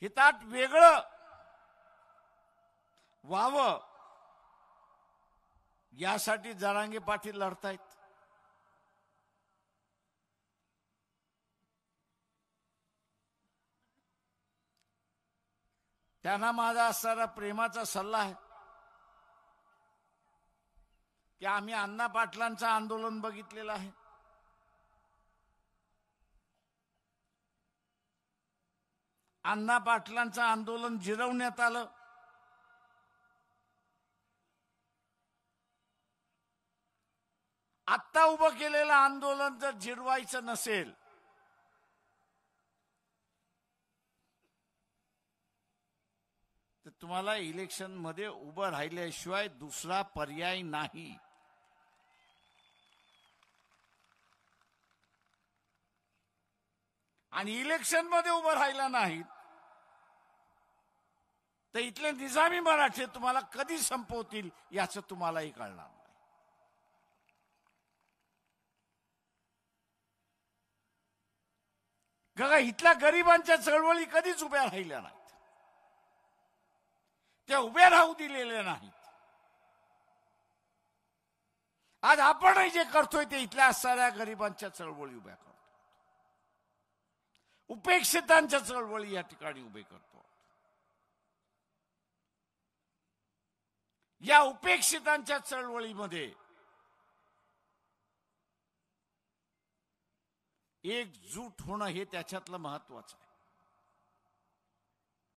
हितात वेगळं व्हावं यासाठी जरांगे पाटील लढतायत. त्यांना माझा असणारा प्रेमाचा सल्ला आहे की आम्ही अण्णा पाटलांचं आंदोलन बघितलेलं आहे. अण्णा पाटलांचं आंदोलन जिरवण्यात आलं. आत्ता उभं केलेलं आंदोलन जर जिरवायचं नसेल तर तुम्हाला इलेक्शन मध्ये उभं राहिल्याशिवाय दुसरा पर्याय नाही. आणि इलेक्शन मध्ये उभं राहिला नाहीत तर इथले निजामी मराठे तुम्हाला कधी संपवतील याचं तुम्हालाही कळणार नाही. बघा, इथल्या गरिबांच्या चळवळी कधीच उभ्या राहिल्या नाहीत. त्या उभ्या राहू दिलेल्या नाहीत. आज आपणही जे करतोय ते इथल्या असणाऱ्या गरिबांच्या चळवळी उभ्या करतो. उपेक्षितांच्या चळवळी या ठिकाणी उभे करतो. या उपेक्षितांच्या चळवळीमध्ये एकजूट होणं हे त्याच्यातलं महत्वाचं आहे.